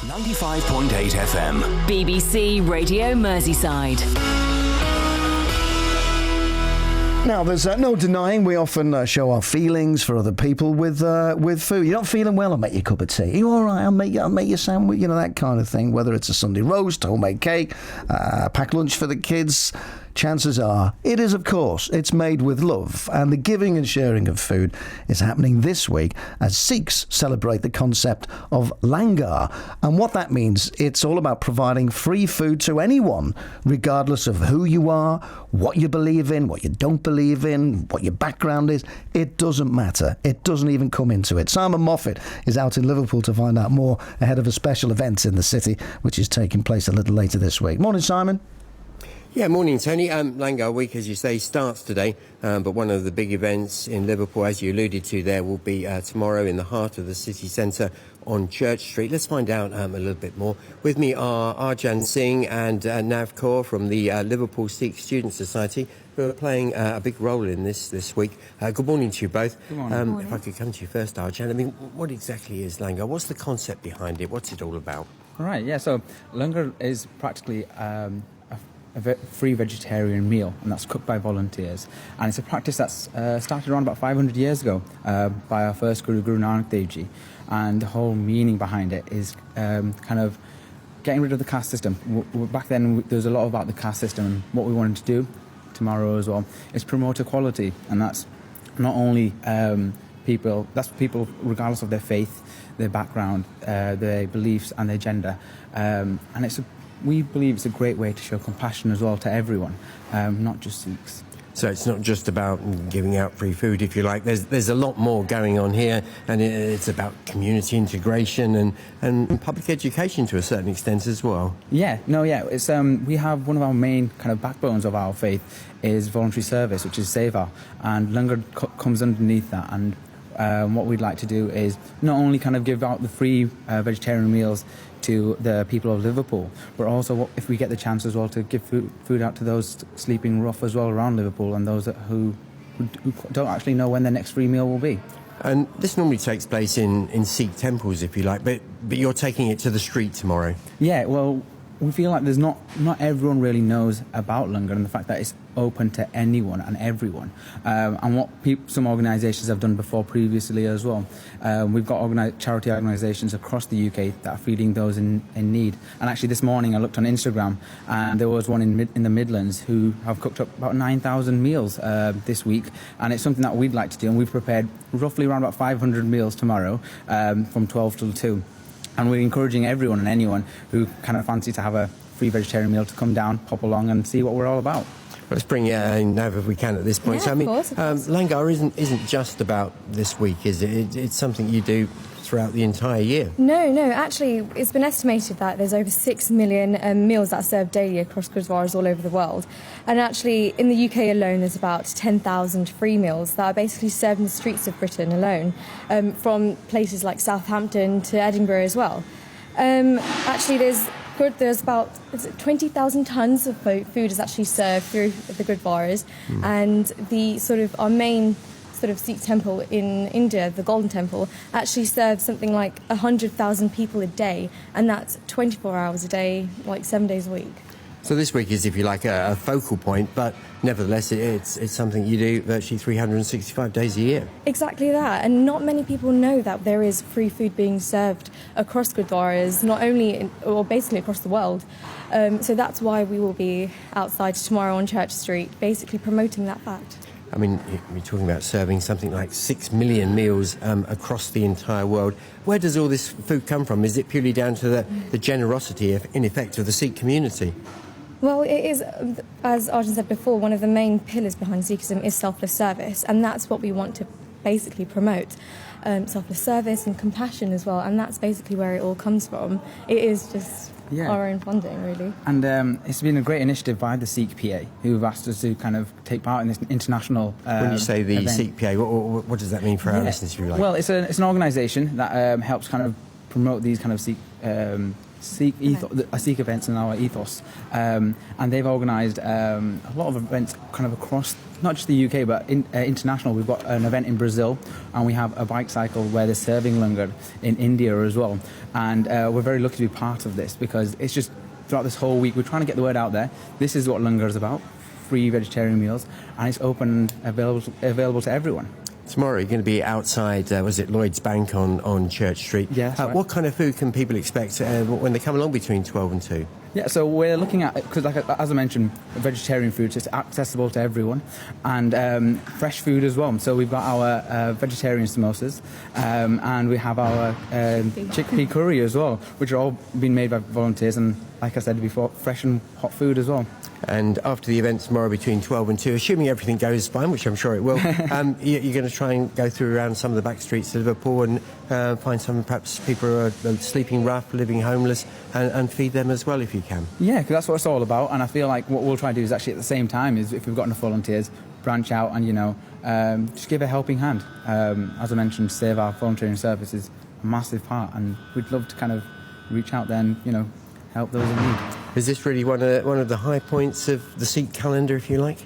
95.8 FM. BBC Radio Merseyside. Now, there's no denying we often show our feelings for other people with food. You're not feeling well, I'll make you a cup of tea. Are you all right? I'll make you a sandwich, that kind of thing. Whether it's a Sunday roast, homemade cake, packed lunch for the kids, chances are it is, of course, it's made with love. And the giving and sharing of food is happening this week as Sikhs celebrate the concept of Langar. And what that means, it's all about providing free food to anyone, regardless of who you are, what you believe in, what you don't believe in, what your background is. It doesn't matter. It doesn't even come into it. Simon Moffat is out in Liverpool to find out more ahead of a special event in the city, which is taking place a little later this week. Morning, Simon. Yeah, morning, Tony. Langar Week, as you say, starts today, but one of the big events in Liverpool, as you alluded to there, will be tomorrow in the heart of the city centre on Church Street. Let's find out a little bit more. With me are Arjan, Singh and Kaur from the Liverpool Sikh Student Society, who are playing a big role in this week. Good morning to you both. Good morning. If I could come to you first, Arjan, what exactly is Langar? What's the concept behind it? What's it all about? Right, yeah, so Langar is practically a free vegetarian meal, and that's cooked by volunteers. And it's a practice that's started around about 500 years ago by our first Guru, Guru Nanak Dev Ji. And the whole meaning behind it is kind of getting rid of the caste system. Back then, there was a lot about the caste system, and what we wanted to do tomorrow as well is promote equality. And that's not only people regardless of their faith, their background, their beliefs and their gender. And we believe it's a great way to show compassion as well to everyone, not just Sikhs. So it's not just about giving out free food, if you like. There's a lot more going on here, and it's about community integration and public education to a certain extent as well. It's we have one of our main kind of backbones of our faith is voluntary service, which is seva, and Langar comes underneath that. And what we'd like to do is not only kind of give out the free vegetarian meals to the people of Liverpool, but also, if we get the chance as well, to give food out to those sleeping rough as well around Liverpool, and those who don't actually know when their next free meal will be. And this normally takes place in Sikh temples, if you like, but you're taking it to the street tomorrow. Yeah, well, we feel like there's not everyone really knows about Langar, and the fact that it's open to anyone and everyone, and what some organisations have done before previously as well. We've got charity organisations across the UK that are feeding those in need. And actually this morning I looked on Instagram, and there was one in the Midlands who have cooked up about 9,000 meals this week, and it's something that we'd like to do, and we've prepared roughly around about 500 meals tomorrow from 12 till 2. And we're encouraging everyone and anyone who kind of fancy to have a free vegetarian meal to come down, pop along and see what we're all about. Let's bring it in now if we can at this point. Yeah, of course. Langar isn't just about this week, is it? It's something you do throughout the entire year. No. Actually, it's been estimated that there's over 6 million meals that are served daily across gurdwaras all over the world. And actually, in the UK alone, there's about 10,000 free meals that are basically served in the streets of Britain alone, from places like Southampton to Edinburgh as well. Actually, there's about 20,000 tonnes of food is actually served through the gurdwaras, and our main Sikh temple in India, the Golden Temple, actually serves something like 100,000 people a day, and that's 24 hours a day, like 7 days a week. So this week is, if you like, a focal point, but nevertheless it's something you do virtually 365 days a year. Exactly that, and not many people know that there is free food being served across gurdwaras, not only or basically across the world. So that's why we will be outside tomorrow on Church Street, basically promoting that fact. I mean, you're talking about serving something like 6 million meals across the entire world. Where does all this food come from? Is it purely down to the generosity, in effect, of the Sikh community? Well, it is, as Arjan said before, one of the main pillars behind Sikhism is selfless service, and that's what we want to basically promote. Selfless service and compassion as well, and that's basically where it all comes from. It is just our own funding, really. And it's been a great initiative by the Sikh PA, who've asked us to kind of take part in this international When you say the event. Sikh PA, what does that mean for our listeners, if you like? Well, it's an organisation that helps kind of promote these kind of Sikh Sikh events in our ethos, and they've organised a lot of events kind of across not just the UK but international. We've got an event in Brazil, and we have a bike cycle where they're serving Langar in India as well, and we're very lucky to be part of this because it's just throughout this whole week we're trying to get the word out there. This is what Langar is about, free vegetarian meals, and it's open and available to everyone. Tomorrow you're going to be outside, was it Lloyd's Bank on Church Street? Yeah, that's right. What kind of food can people expect when they come along between 12 and 2? Yeah, so we're looking at, because as I mentioned, vegetarian food, so it's accessible to everyone, and fresh food as well. So we've got our vegetarian samosas, and we have our chickpea curry as well, which are all being made by volunteers, and like I said before, fresh and hot food as well. And after the event tomorrow between 12 and 2, assuming everything goes fine, which I'm sure it will, you're going to try and go through around some of the back streets of Liverpool and find some perhaps people who are sleeping rough, living homeless, and feed them as well if you can. Yeah, because that's what it's all about, and I feel like what we'll try to do is actually at the same time is if we've got enough volunteers, branch out and, just give a helping hand. As I mentioned, Save Our Volunteering Service is a massive part, and we'd love to kind of reach out there and, help those in need. Is this really one of the high points of the Sikh calendar, if you like?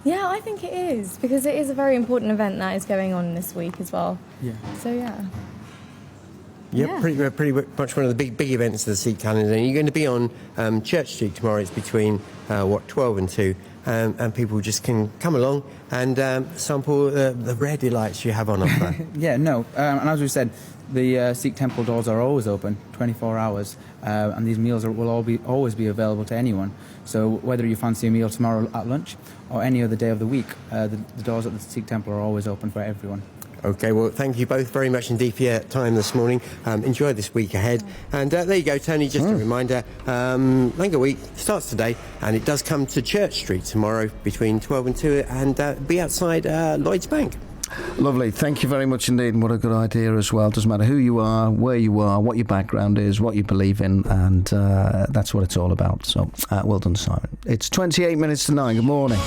Yeah, I think it is, because it is a very important event that is going on this week as well. Yeah. So, yeah. Yeah, pretty much one of the big events of the Sikh calendar. And you're going to be on Church Street tomorrow. It's between 12 and 2, and people just can come along and sample the rare delights you have on offer. And as we said, the Sikh temple doors are always open, 24 hours, and these meals will always be available to anyone. So whether you fancy a meal tomorrow at lunch or any other day of the week, the doors at the Sikh temple are always open for everyone. OK, well, thank you both very much indeed for your time this morning. Enjoy this week ahead. And there you go, Tony, just a reminder, Langar Week starts today, and it does come to Church Street tomorrow between 12 and 2, and be outside Lloyd's Bank. Lovely. Thank you very much indeed. And what a good idea as well. Doesn't matter who you are, where you are, what your background is, what you believe in, and that's what it's all about. So well done, Simon. It's 28 minutes to 9. Good morning.